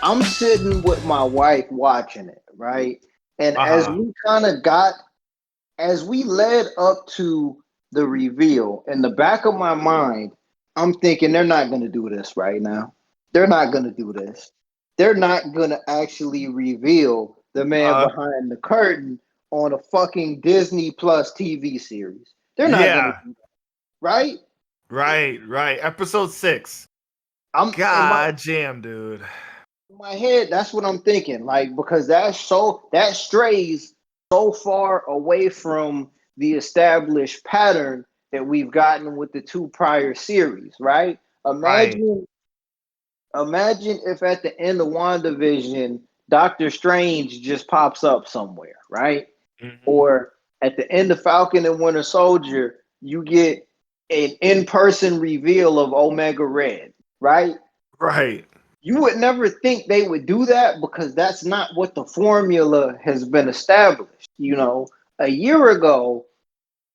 I'm sitting with my wife watching it, right? And Uh-huh. as we led up to the reveal, in the back of my mind, I'm thinking they're not going to do this right now. They're not going to do this. They're not going to actually reveal the man Uh behind the curtain on a fucking Disney Plus TV series. They're not going to yeah. do that, right? Right. Episode 6. I'm in my God damn, dude. in my head, that's what I'm thinking. Like, because that strays so far away from the established pattern that we've gotten with the two prior series, right? Right. Imagine if at the end of WandaVision, Doctor Strange just pops up somewhere, right? Hmm. Or at the end of Falcon and Winter Soldier, you get an in-person reveal of Omega Red, right? Right. You would never think they would do that because that's not what the formula has been established. A year ago,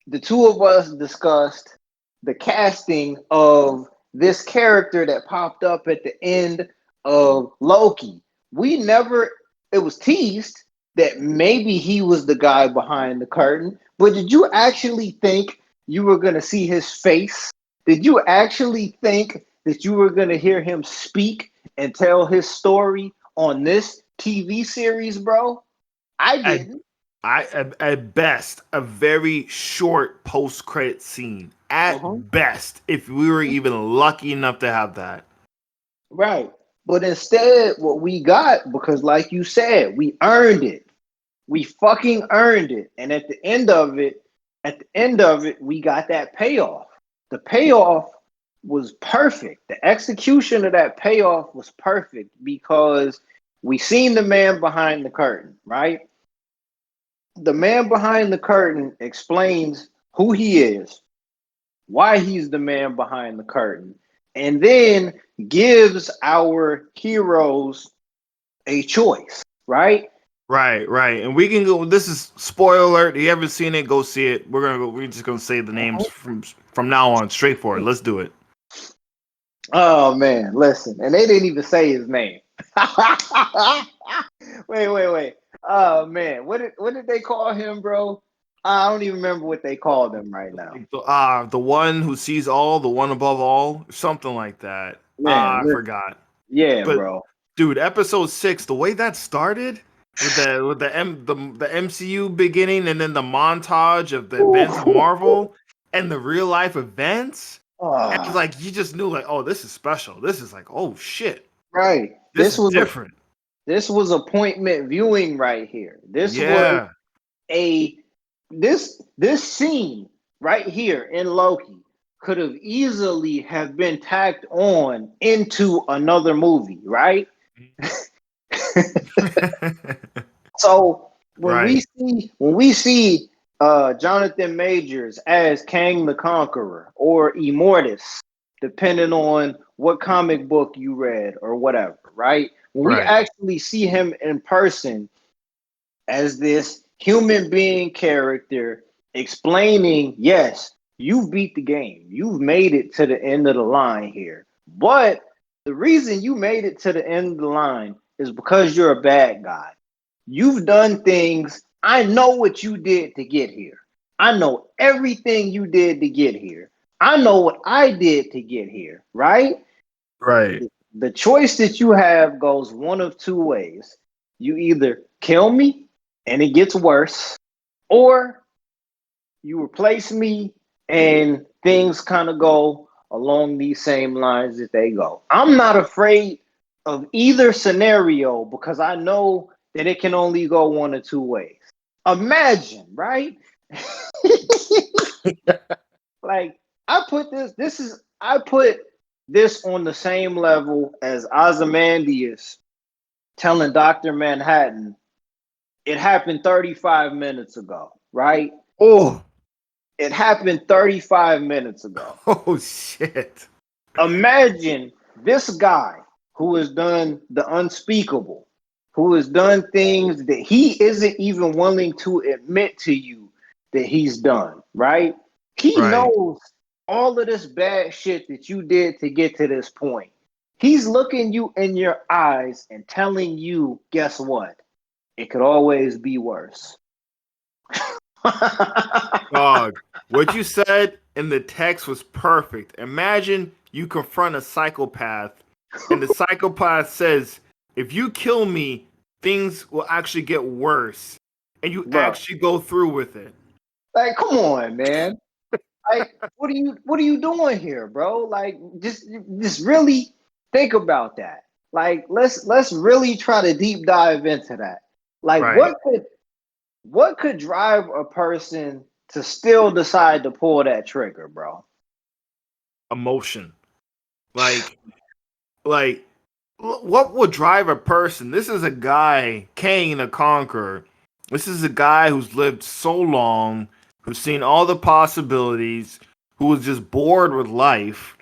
the two of us discussed the casting of this character that popped up at the end of Loki. We never, it was teased that maybe he was the guy behind the curtain, but did you actually think you were going to see his face? Did you actually think that you were going to hear him speak and tell his story on this TV series, bro? I At, didn't. at best, a very short post-credit scene. Uh-huh. At best, if we were even lucky enough to have that. Right. But instead, what we got, because like you said, we earned it. We fucking earned it. And at the end of it, we got that payoff. The payoff was perfect. The execution of that payoff was perfect because we seen the man behind the curtain, right? The man behind the curtain explains who he is, why he's the man behind the curtain, and then gives our heroes a choice, right? Right. And we can go. This is spoiler alert. If you haven't seen it, go see it. We're just gonna say the names from now on, straightforward. Let's do it. Oh man, listen, and they didn't even say his name. Wait. Oh man, what did they call him, bro? I don't even remember what they called him right now. Like the one who sees all, the one above all, something like that. Man, I forgot. yeah, But bro. dude, episode 6, the way that started with the MCU beginning and then the montage of the events of Marvel and the real life events, it's Ah, like you just knew like, oh, this is special. This is like, oh shit, right. this is different. This was appointment viewing right here. Yeah, A this scene right here in Loki could have easily have been tacked on into another movie, right? So right, when we see Jonathan Majors as Kang the Conqueror or Immortus, depending on what comic book you read or whatever, right? When we right, actually see him in person as this human being character explaining, yes, you've beat the game. You've made it to the end of the line here. But the reason you made it to the end of the line is because you're a bad guy. You've done things. I know what you did to get here. I know everything you did to get here. I know what I did to get here, right? right. The choice that you have goes one of two ways. You either kill me and it gets worse, or you replace me and things kind of go along these same lines that they go. I'm not afraid of either scenario because I know that it can only go one or two ways. Imagine, right? Like I put this on the same level as Ozymandias telling Dr. Manhattan it happened 35 minutes ago, right? Oh, It happened 35 minutes ago. oh shit. Imagine this guy who has done the unspeakable, who has done things that he isn't even willing to admit to you that he's done, right? He Right, knows all of this bad shit that you did to get to this point. He's looking you in your eyes and telling you, guess what? It could always be worse. Dog, what you said in the text was perfect. Imagine you confront a psychopath, and the psychopath says, if you kill me, things will actually get worse. And you Bro, actually go through with it. like, come on, man. Like, what are you doing here, bro? Like, just really think about that. Like, let's really try to deep dive into that. Like, Right. what could drive a person to still decide to pull that trigger, bro? Emotion. Like, what would drive a person? This is a guy, Kang the Conqueror. This is a guy who's lived so long, who's seen all the possibilities, who was just bored with life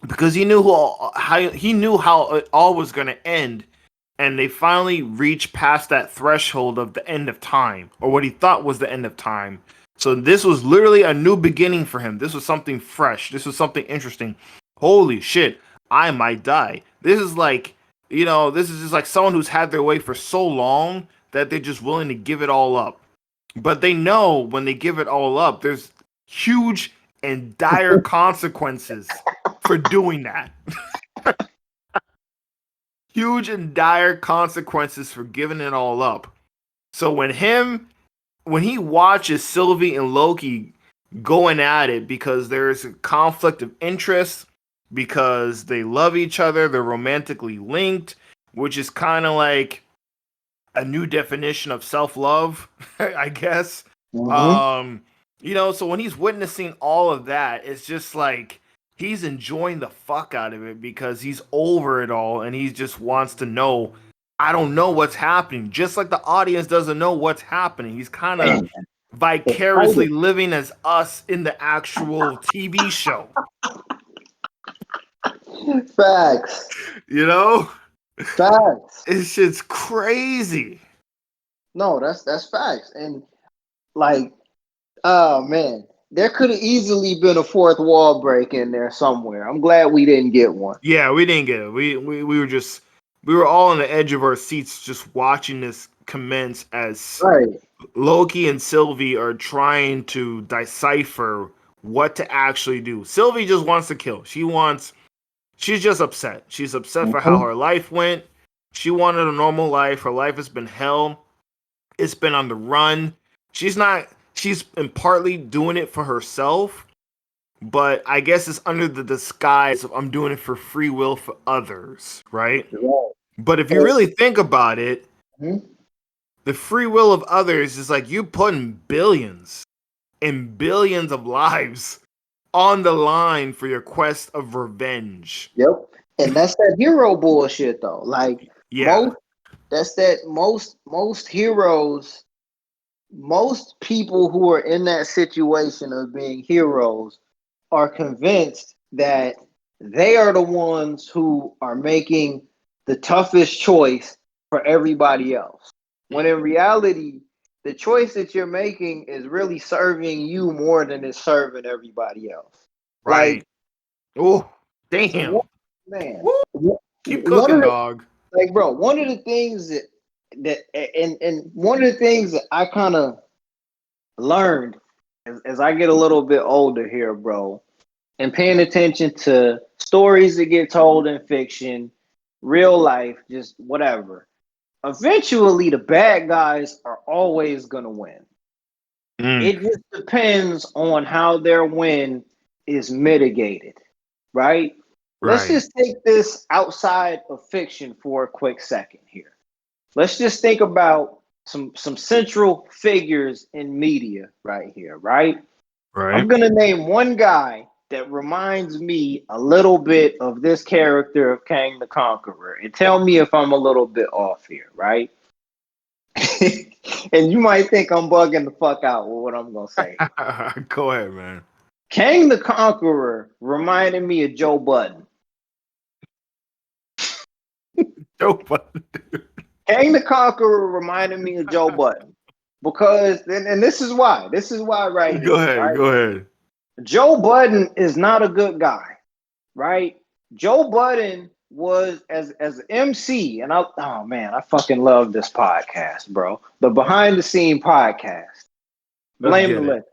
because he knew how it all was going to end, and they finally reached past that threshold of the end of time, or what he thought was the end of time. So this was literally a new beginning for him. This was something fresh. This was something interesting. Holy shit, I might die. This is like, this is just like someone who's had their way for so long that they're just willing to give it all up. But they know when they give it all up, there's huge and dire consequences for doing that. Huge and dire consequences for giving it all up. So when he watches Sylvie and Loki going at it because there's a conflict of interest, because they love each other, they're romantically linked, which is kind of like a new definition of self-love, I guess. Mm-hmm. So when he's witnessing all of that, it's just like he's enjoying the fuck out of it because he's over it all and he just wants to know, I don't know what's happening. Just like the audience doesn't know what's happening. He's kind of vicariously living as us in the actual TV show. Facts. Facts. It's just crazy. No, that's facts. And like, oh man, there could have easily been a fourth wall break in there somewhere. I'm glad we didn't get one. Yeah, we didn't get it. We were all on the edge of our seats just watching this commence as Right. Loki and Sylvie are trying to decipher what to actually do. Sylvie just wants to kill. She's just upset. She's upset for how her life went. She wanted a normal life. Her life has been hell. It's been on the run. She's been partly doing it for herself, but I guess it's under the disguise of I'm doing it for free will for others, right? But if you really think about it, the free will of others is like you putting billions and billions of lives on the line for your quest of revenge. Yep. And that's that hero bullshit though. Like, yeah, most heroes, most people who are in that situation of being heroes are convinced that they are the ones who are making the toughest choice for everybody else. When in reality, the choice that you're making is really serving you more than it's serving everybody else. right. Oh, damn. Man. Keep cooking, dog. Like, bro, one of the things and one of the things that I kind of learned as I get a little bit older here, bro, and paying attention to stories that get told in fiction, real life, just whatever. Eventually, the bad guys are always going to win. It just depends on how their win is mitigated, right? Let's just take this outside of fiction for a quick second here. Let's just think about some central figures in media right here, right? I'm going to name one guy that reminds me a little bit of this character of Kang the Conqueror, and tell me if I'm a little bit off here, right? And you might think I'm bugging the fuck out with what I'm going to say. Go ahead, man. Kang the Conqueror reminded me of Joe Budden. Joe Budden. Kang the Conqueror reminded me of Joe Budden. Because, and this is why. This is why right here. Go ahead, right? Go ahead. Joe Budden is not a good guy, right? Joe Budden was as an MC, and oh man, I fucking love this podcast, bro. The behind the scene podcast. Let's Blame the get liquor.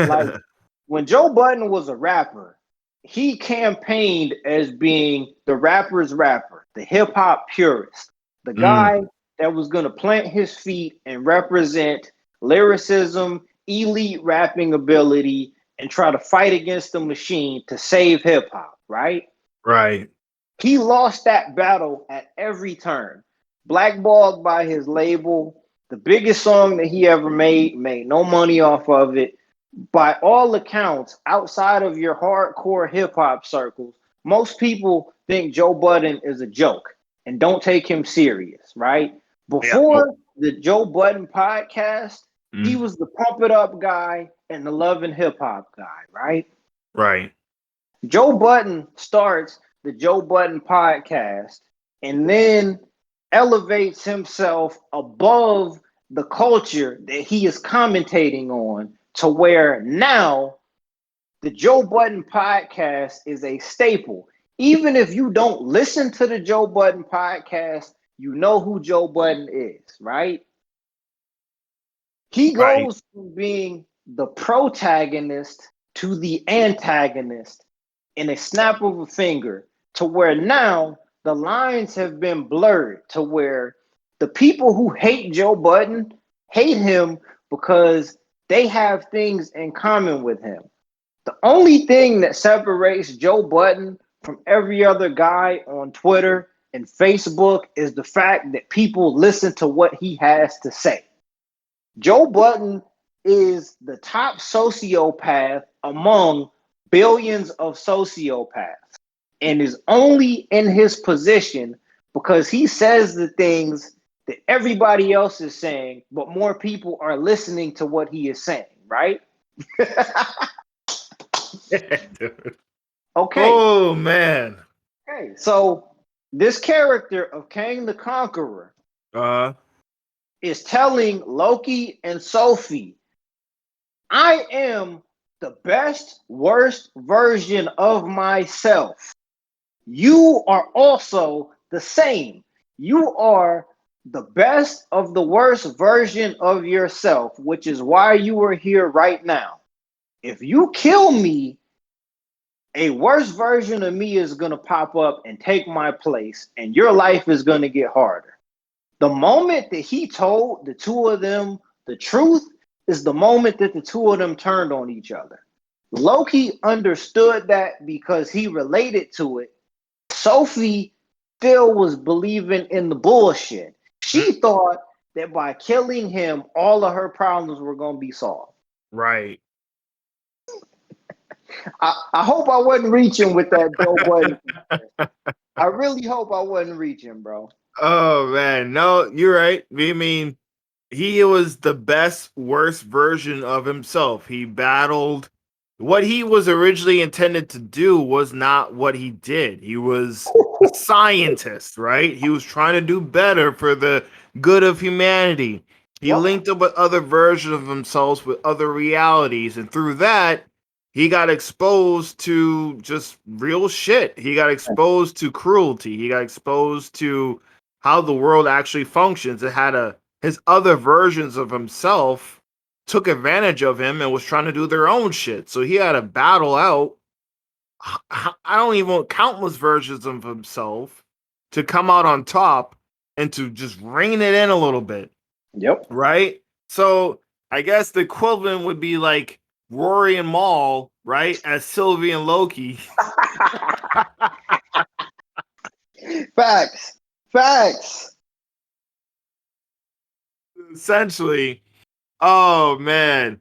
Like it. when Joe Budden was a rapper, he campaigned as being the rapper's rapper, the hip hop purist, the Mm, guy that was gonna plant his feet and represent lyricism, elite rapping ability, and try to fight against the machine to save hip hop, right? right. He lost that battle at every turn. Blackballed by his label. The biggest song that he ever made no money off of it. By all accounts, outside of your hardcore hip hop circles, most people think Joe Budden is a joke and don't take him serious, right? Yeah. Before the Joe Budden podcast, he Mm, was the pump it up guy and the loving hip hop guy, right? right. Joe Budden starts the Joe Budden podcast and then elevates himself above the culture that he is commentating on to where now the Joe Budden podcast is a staple. Even if you don't listen to the Joe Budden podcast, you know who Joe Budden is, right? He Right. goes from being the protagonist to the antagonist in a snap of a finger to where now the lines have been blurred to where the people who hate Joe Budden hate him because they have things in common with him. The only thing that separates Joe Budden from every other guy on Twitter and Facebook is the fact that people listen to what he has to say. Joe Budden is the top sociopath among billions of sociopaths and is only in his position because he says the things that everybody else is saying, but more people are listening to what he is saying, right? Dude. Okay. Oh man. Okay. So this character of Kang the Conqueror Uh is telling Loki and Sophie, I am the best, worst version of myself. You are also the same. You are the best of the worst version of yourself, which is why you are here right now. If you kill me, a worse version of me is going to pop up and take my place, and your life is going to get harder. The moment that he told the two of them the truth is the moment that the two of them turned on each other. Loki understood that because he related to it. Sophie still was believing in the bullshit. She thought that by killing him, all of her problems were going to be solved. right. I hope I wasn't reaching with that Joe Budden. I really hope I wasn't reaching, bro. Oh man, no, you're right. I mean, he was the best, worst version of himself. He battled what he was originally intended to do was not what he did. He was a scientist, right? He was trying to do better for the good of humanity. He Yep. linked up with other versions of himself with other realities, and through that, he got exposed to just real shit. He got exposed to cruelty. He got exposed to how the world actually functions. It had his other versions of himself took advantage of him and was trying to do their own shit. So he had to battle out I don't even countless versions of himself to come out on top and to just rein it in a little bit, Yep. right? So I guess the equivalent would be like Rory and Maul, right? As Sylvie and Loki. Facts. Facts. Essentially. Oh man.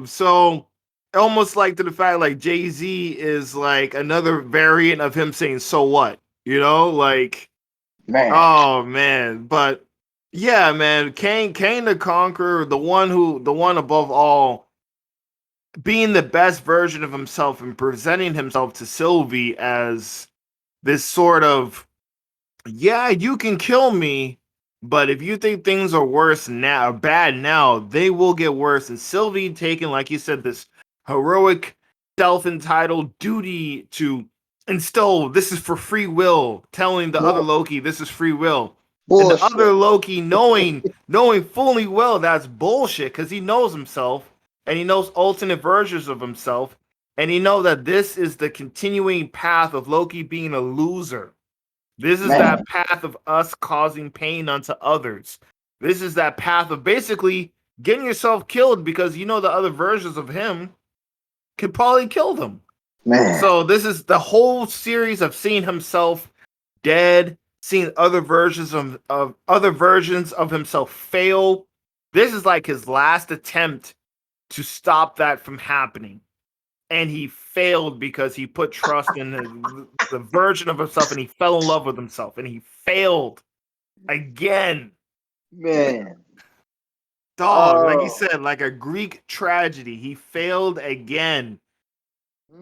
So almost like to the fact like Jay-Z is like another variant of him saying so what? You know, like Man. oh man. But yeah, man, Kang the Conqueror, the one above all, being the best version of himself and presenting himself to Sylvie as this sort of yeah, you can kill me, but if you think things are worse now, bad now, they will get worse. And Sylvie taking, like you said, this heroic, self-entitled duty to And still, this is for free will, telling the other No Loki this is free will. And the other bullshit. Loki knowing fully well that's bullshit because he knows himself and he knows alternate versions of himself. And he knows that this is the continuing path of Loki being a loser. This is Man, that path of us causing pain unto others. This is that path of basically getting yourself killed because you know the other versions of him could probably kill them. man, So this is the whole series of seeing himself dead, seeing other versions of himself fail. This is like his last attempt to stop that from happening. And he failed because he put trust in the version of himself and he fell in love with himself and he failed again. man. Dog, like you Oh, said, like a Greek tragedy. He failed again.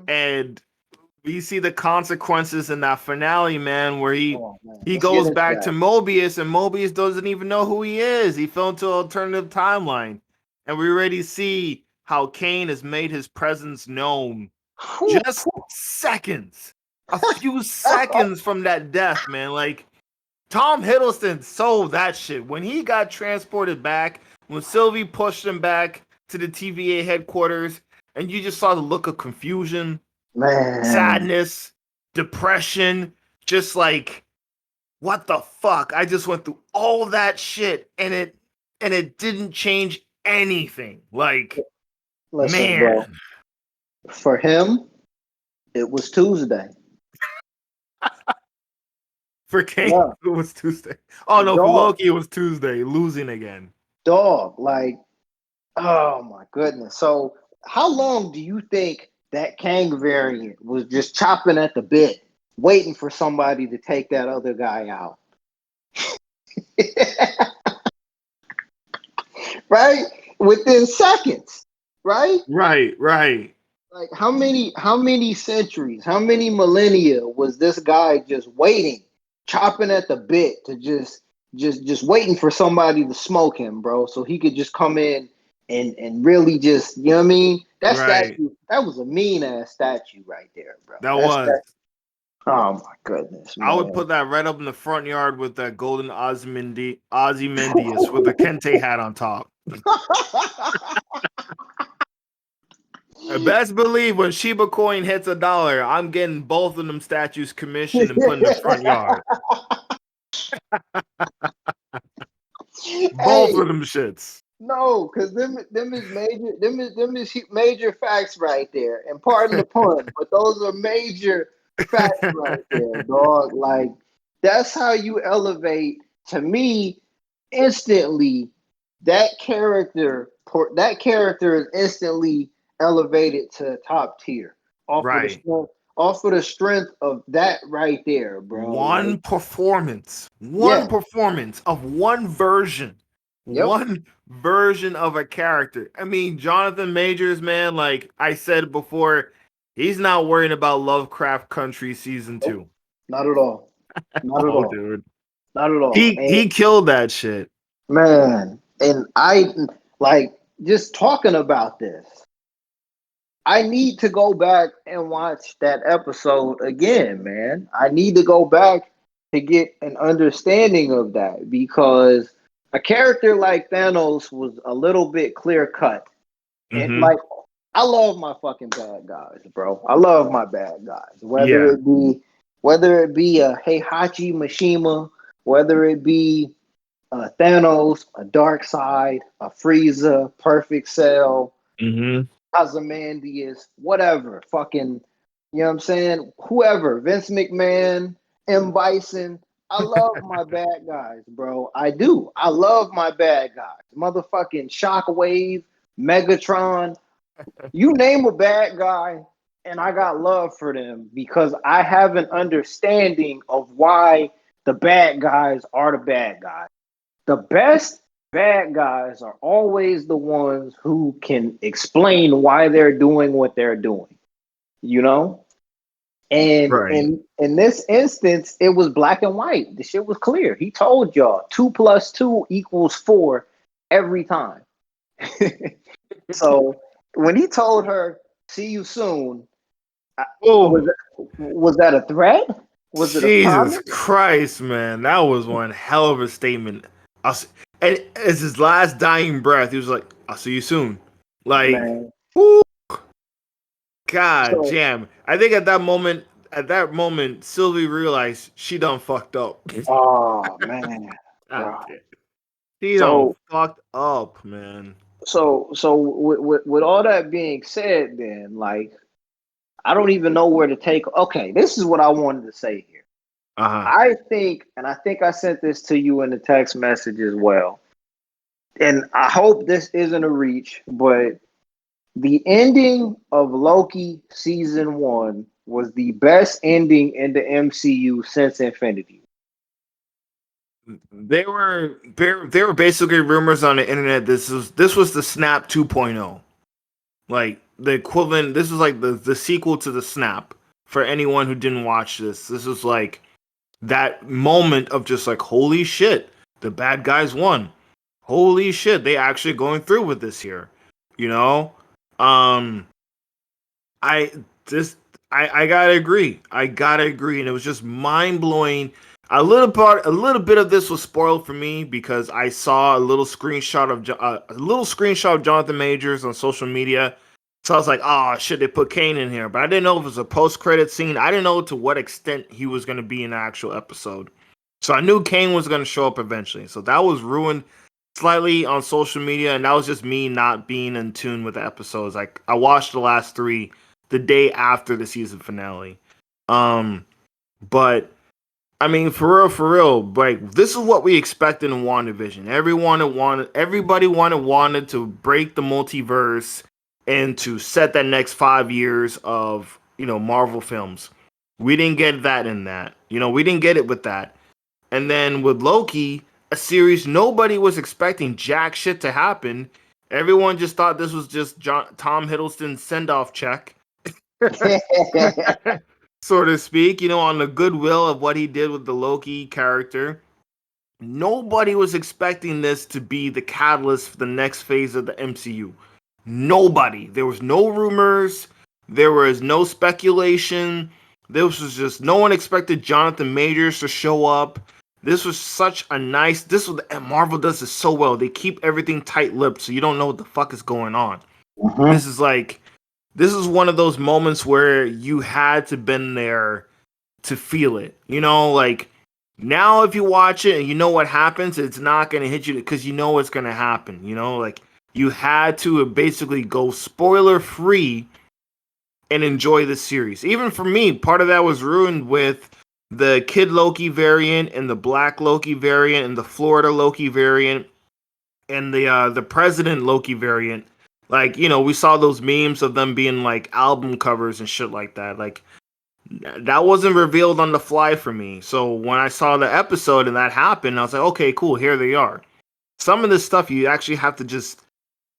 And we see the consequences in that finale, man, where oh man. he Let's get goes into back to that. Mobius, and Mobius doesn't even know who he is. He fell into an alternative timeline, and we already see how Kane has made his presence known. Whew. Just seconds, a few seconds from that death, man. Like Tom Hiddleston sold that shit when he got transported back. When Sylvie pushed him back to the TVA headquarters, and you just saw the look of confusion, Man, sadness, depression, just like what the fuck? I just went through all that shit and it didn't change anything. Like, listen, bro. man, For him, it was Tuesday. for Kane Yeah, it was Tuesday. Oh no, for dog, Loki it was Tuesday, losing again. dog. Like, oh my goodness. So, how long do you think that Kang variant was just chopping at the bit, waiting for somebody to take that other guy out? Right? Within seconds, right? Right, right. Like how many centuries, how many millennia was this guy just waiting, chopping at the bit to just waiting for somebody to smoke him, bro, so he could just come in and really just, you know what I mean? That Right. statue, that was a mean ass statue right there, bro. That That's was. that. Oh my goodness, I would man. put that right up in the front yard with that golden Ozymandias with a kente hat on top. I best believe when Shiba Coin hits $1, I'm getting both of them statues commissioned and put in the front yard. Both Hey, of them shits. no, because them is major facts right there. And pardon the pun, but those are major facts right there, dog. Like that's how you elevate to me instantly. That character is instantly elevated to top tier off of the Right. strength, off of the strength of that right there, bro. Like, One yeah, performance of yep. one version of a character. I mean, Jonathan Majors, man, like I said before, he's not worrying about Lovecraft Country season Nope, 2. not at all. Not at Oh, all. dude. Not at all. And He killed that shit. man, and I like just talking about this. I need to go back and watch that episode again, man. I need to go back to get an understanding of that because a character like Thanos was a little bit clear cut. And Mm-hmm. like I love my fucking bad guys, bro. I love my bad guys. Whether Yeah. it be a Heihachi Mishima, whether it be Thanos, a Dark Side, a Frieza, Perfect Cell, Mm-hmm. Ozymandias, whatever, fucking, you know what I'm saying? Whoever, Vince McMahon, M. Bison. I love my bad guys, bro. I do. I love my bad guys. Motherfucking Shockwave, Megatron. You name a bad guy, and I got love for them because I have an understanding of why the bad guys are the bad guys. The best bad guys are always the ones who can explain why they're doing what they're doing, you know? And Right. in this instance, it was black and white. The shit was clear. He told y'all 2 + 2 = 4 every time. So when he told her, see you soon, I, Oh, was that a threat? Was it a Jesus promise? Christ, man. That was one hell of a statement. And as his last dying breath, he was like, I'll see you soon. Like, Man. whoo, God So, damn. I think at that moment, Sylvie realized she done fucked up. oh man, God bro. damn. She done So, fucked up, man. so with all that being said, then like I don't even know where to take. Okay, this is what I wanted to say here. Uh-huh. I think, and I think I sent this to you in the text message as well. And I hope this isn't a reach, but the ending of Loki season one was the best ending in the MCU since Infinity. There were basically rumors on the internet. This was the Snap 2.0. Like the equivalent. This is like the sequel to the Snap. For anyone who didn't watch this, this is like that moment of just like, holy shit, the bad guys won. Holy shit, they actually going through with this here. You know? Um I this I gotta agree. I gotta agree. And it was just mind blowing. A little bit of this was spoiled for me because I saw a little screenshot of Jonathan Majors on social media. So I was like, oh shit, they put Kane in here, but I didn't know if it was a post credit scene. I didn't know to what extent he was going to be in the actual episode. So I knew Kane was going to show up eventually. So that was ruined slightly on social media, and that was just me not being in tune with the episodes. Like I watched the last three the day after the season finale. Um, but I mean, for real, like this is what we expected in WandaVision. Everybody wanted to break the multiverse and to set that next 5 years of Marvel films. We didn't get that in that. We didn't get it with that. And then with Loki, a series nobody was expecting jack shit to happen. Everyone just thought this was just Tom Hiddleston's send off check. So to speak, on the goodwill of what he did with the Loki character. Nobody was expecting this to be the catalyst for the next phase of the MCU. Nobody. There was no rumors. There was no speculation. This was just no one expected Jonathan Majors to show up. This was such a nice. And Marvel does this so well. They keep everything tight-lipped, so you don't know what the fuck is going on. Mhm. This is one of those moments where you had to been there to feel it. Like now if you watch it and you know what happens, it's not going to hit you because you know what's going to happen. Like you had to basically go spoiler free and enjoy the series. Even for me, part of that was ruined with the Kid Loki variant and the Black Loki variant and the Florida Loki variant and the President Loki variant. Like, we saw those memes of them being like album covers and shit like that. Like that wasn't revealed on the fly for me. So when I saw the episode and that happened, I was like, okay, cool, here they are. Some of this stuff you actually have to just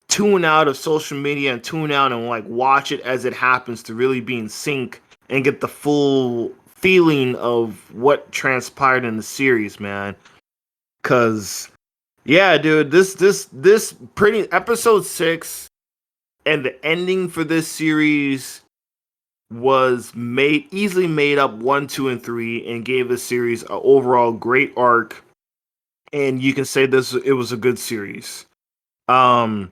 tune out of social media and tune out and like watch it as it happens to really be in sync and get the full feeling of what transpired in the series, man. Cause yeah, dude, this pretty episode 6 and the ending for this series was easily made up 1, 2, and 3 and gave the series an overall great arc. And you can say it was a good series. Um,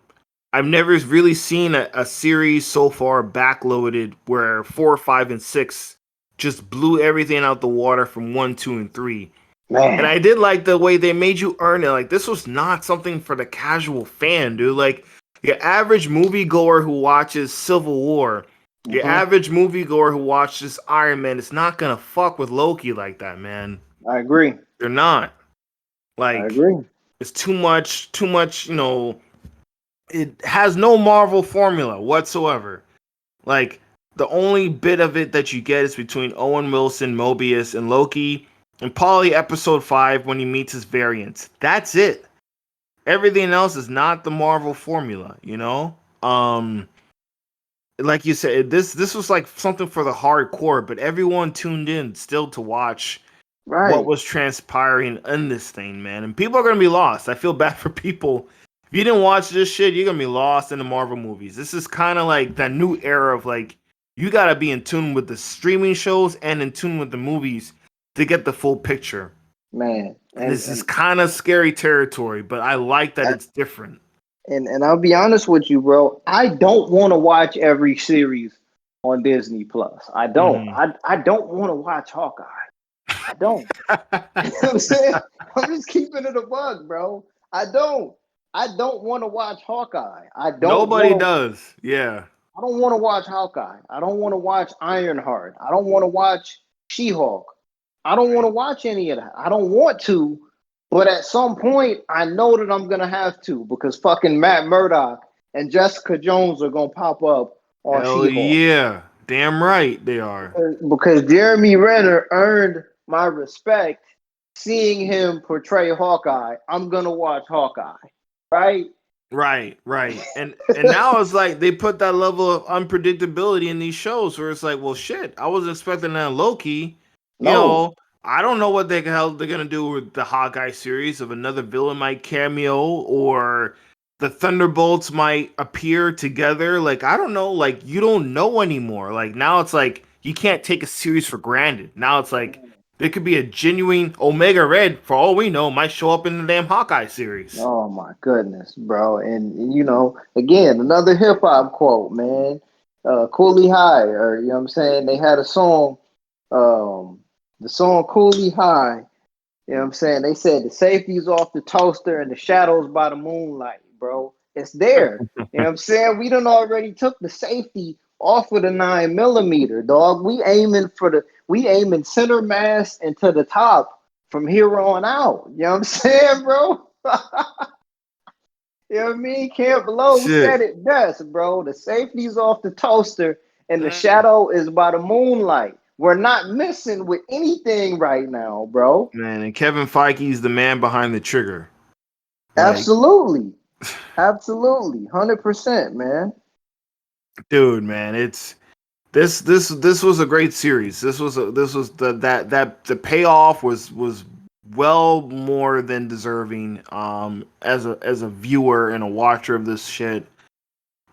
I've never really seen a series so far backloaded where 4, 5, and 6 just blew everything out the water from 1, 2, and 3. And Man. I did like the way they made you earn it. Like this was not something for the casual fan, dude. Like your average moviegoer who watches Civil War, your Mhm. average moviegoer who watches Iron Man is not gonna fuck with Loki like that, man. I agree. They're not. I Like agree. it's too much, it has no Marvel formula whatsoever. Like the only bit of it that you get is between Owen Wilson, Mobius, and Loki, and probably episode 5 when he meets his variants. That's it. Everything else is not the Marvel formula. Like you said, this was like something for the hardcore, but everyone tuned in still to watch what Right. was transpiring in this thing, man. And people are gonna be lost. I feel bad for people. If you didn't watch this shit, you're gonna be lost in the Marvel movies. This is kind of like that new era of like You got to be in tune with the streaming shows and in tune with the movies to get the full picture. Man. And this is kind of scary territory, but I like that it's different. And I'll be honest with you, bro. I don't want to watch every series on Disney Plus. I don't. Mm-hmm. I don't want to watch Hawkeye. I don't. You know what I'm saying? I'm just keeping it a bug, bro. I don't. I don't want to watch Hawkeye. Nobody does. Yeah. I don't want to watch Hawkeye. I don't want to watch Ironheart. I don't want to watch She-Hulk. I don't want to watch any of that. I don't want to, but at some point, I know that I'm gonna have to because fucking Matt Murdock and Jessica Jones are gonna pop up on Hell She-Hulk. yeah. Damn right they are. Because Jeremy Renner earned my respect seeing him portray Hawkeye. I'm gonna watch Hawkeye, right? Right. And now it's like they put that level of unpredictability in these shows where it's like, well, shit, I wasn't expecting that Loki. You No. know, I don't know what the hell they're gonna do with the Hawkeye series. If another villain might cameo or the Thunderbolts might appear together. Like, I don't know. Like, you don't know anymore. Like, now it's like you can't take a series for granted. Now it's like there could be a genuine Omega Red, for all we know, might show up in the damn Hawkeye series. Oh my goodness, bro. And you know, again, another hip hop quote, man. Cooley High, or you know what I'm saying? They had a song, the song Cooley High. You know what I'm saying? They said the safety's off the toaster and the shadows by the moonlight, bro. It's there. You know what I'm saying? We done already took the safety off of the 9 millimeter, dog. We aiming center mass and to the top from here on out. You know what I'm saying, bro? You know what I mean? Camp Low Shit. said it best, bro. The safety's off the toaster and the Mm. shadow is by the moonlight. We're not missing with anything right now, bro. Man, and Kevin Feige's the man behind the trigger. Like, Absolutely. Absolutely. 100%, man. dude, man, it's this was a great series. This was the payoff was well more than deserving as a viewer and a watcher of this shit.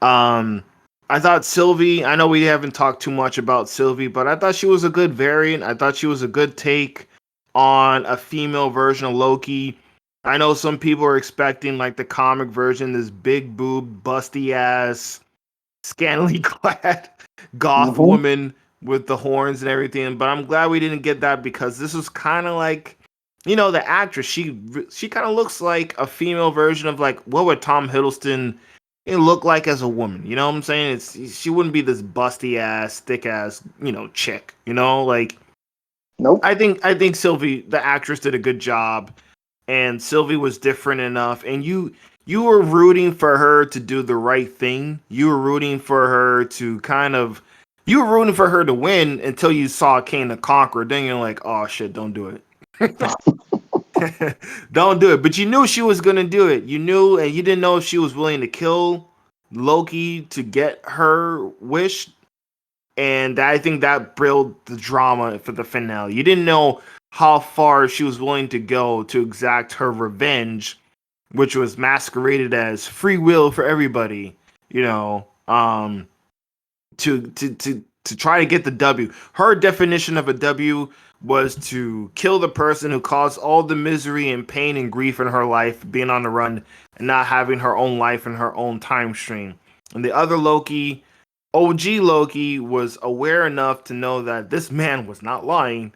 Um I thought Sylvie, I know we haven't talked too much about Sylvie, but I thought she was a good variant. I thought she was a good take on a female version of Loki. I know some people are expecting like the comic version, this big boob, busty ass, scantily clad goth Mm-hmm. woman with the horns and everything. But I'm glad we didn't get that because this was kind of like, you know, the actress. She kind of looks like a female version of like what would Tom Hiddleston look like as a woman. You know what I'm saying? She wouldn't be this busty ass, thick ass, you know, chick. You know, like Nope. I think Sylvie, the actress, did a good job, and Sylvie was different enough, and you were rooting for her to do the right thing. You were rooting for her to you were rooting for her to win until you saw Kang the Conqueror. Then you're like, oh shit, don't do it. Don't do it. But you knew she was gonna do it. You knew, and you didn't know if she was willing to kill Loki to get her wish. And I think that built the drama for the finale. You didn't know how far she was willing to go to exact her revenge, which was masqueraded as free will for everybody. You know, to try to get the W. Her definition of a W was to kill the person who caused all the misery and pain and grief in her life, being on the run and not having her own life and her own time stream. And the other Loki, OG Loki, was aware enough to know that this man was not lying.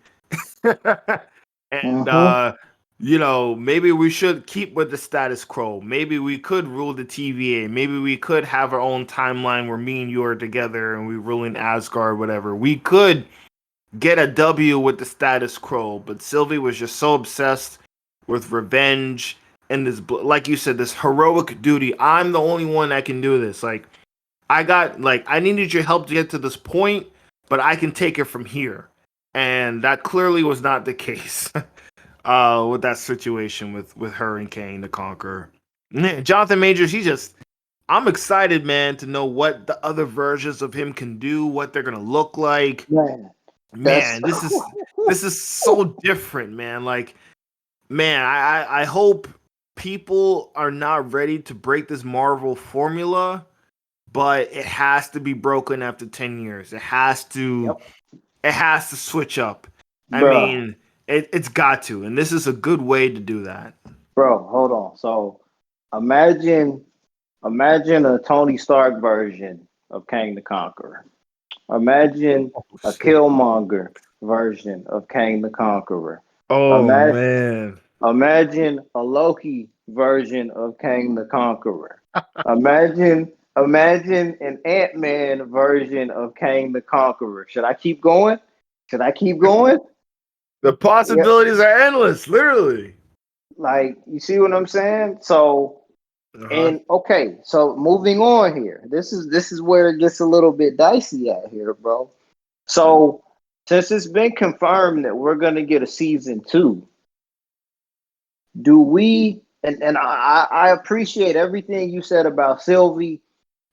And Mm-hmm. you know, maybe we should keep with the status quo. Maybe we could rule the TVA. Maybe we could have our own timeline where me and you are together and we rule in Asgard, whatever. We could get a W with the status quo, but Sylvie was just so obsessed with revenge and this, like you said, this heroic duty. I'm the only one that can do this. Like, I needed your help to get to this point, but I can take it from here. And that clearly was not the case. With that situation with her and Kang the Conqueror. Jonathan Majors, I'm excited, man, to know what the other versions of him can do, what they're gonna look like. Man, that's Man, this is so different, man. Like, man, I hope people are not ready to break this Marvel formula, but it has to be broken after 10 years. It has to Yep. switch up. I Bruh, mean, it's got to, and this is a good way to do that. bro, hold on. So imagine imagine a Tony Stark version of Kang the Conqueror. Imagine Oh a shit. Killmonger version of Kang the Conqueror. Oh Imagine man. Imagine a Loki version of Kang the Conqueror. Imagine an Ant-Man version of Kang the Conqueror. Should I keep going? Should I keep going? The Yeah, possibilities are endless, literally. like you see what I'm saying? So Uh-huh. and okay, so moving on here. This is where it gets a little bit dicey at here, bro. So since it's been confirmed that we're gonna get a season two, do we and I appreciate everything you said about Sylvie,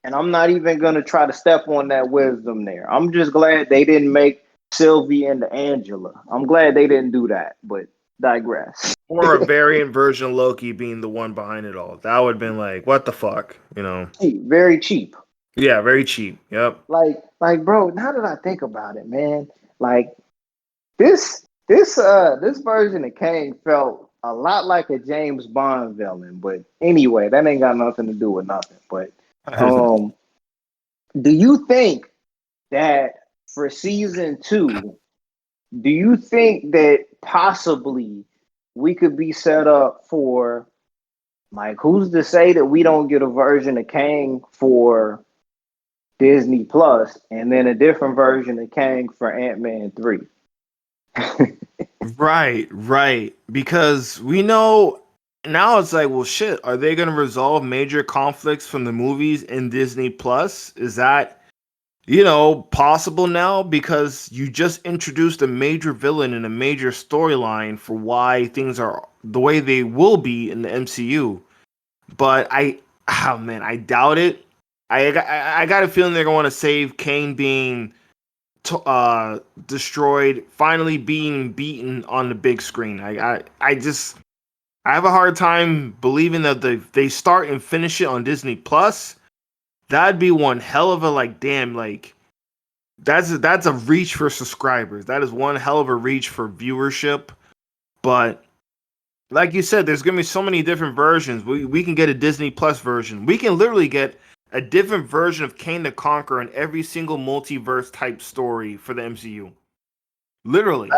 and I'm not even gonna try to step on that wisdom there. I'm just glad they didn't make Sylvie into Angela. I'm glad they didn't do that, but digress. Or a variant version of Loki being the one behind it all. That would have been like, what the fuck? Cheap, very cheap. Yeah, very cheap. Yep. Like, bro, now that I think about it, man, like this version of Kang felt a lot like a James Bond villain, but anyway, that ain't got nothing to do with nothing. But um, do you think that for season two, do you think that possibly we could be set up for like who's to say that we don't get a version of Kang for Disney Plus and then a different version of Kang for Ant-Man 3? Right, right. Because we know now it's like, well, shit, are they going to resolve major conflicts from the movies in Disney Plus? Is that, possible now? Because you just introduced a major villain and a major storyline for why things are the way they will be in the MCU. But oh man, I doubt it. I got a feeling they're going to save Kane being destroyed, finally being beaten on the big screen. I have a hard time believing that they start and finish it on Disney Plus. That'd be one hell of a like damn like that's a reach for subscribers. That is one hell of a reach for viewership. But like you said, there's gonna be so many different versions. We can get a Disney Plus version. We can literally get a different version of Kang the Conqueror in every single multiverse type story for the MCU. Literally.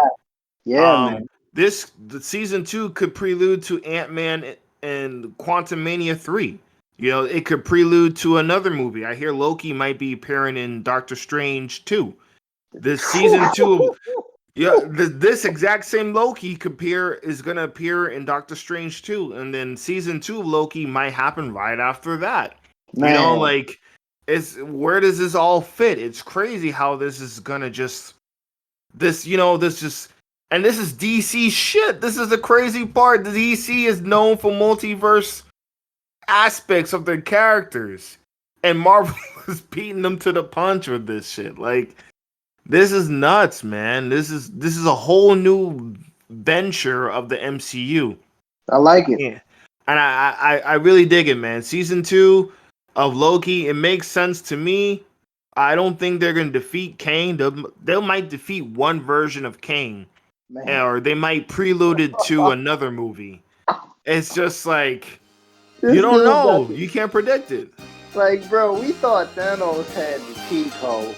Yeah, Um, man. the season two could prelude to Ant-Man and Quantumania 3. It could prelude to another movie. I hear Loki might be appearing in Doctor Strange 2. This season two of yeah, this exact same Loki is gonna appear in Doctor Strange 2, and then season 2 of Loki might happen right after that. Man, Like it's where does this all fit? It's crazy how this is gonna just this just and this is DC shit. This is the crazy part. The DC is known for multiverse aspects of their characters, and Marvel is beating them to the punch with this shit. Like this is nuts, man. This is a whole new venture of the MCU. I like it. Yeah, and I really dig it, man. Season 2 of Loki, it makes sense to me. I don't think they're gonna defeat Kang. They might defeat one version of Kang, Man, or they might prelude it to another movie. It's just like you this don't dude got know. the You can't predict it. like, bro. We thought Thanos had the cheat code.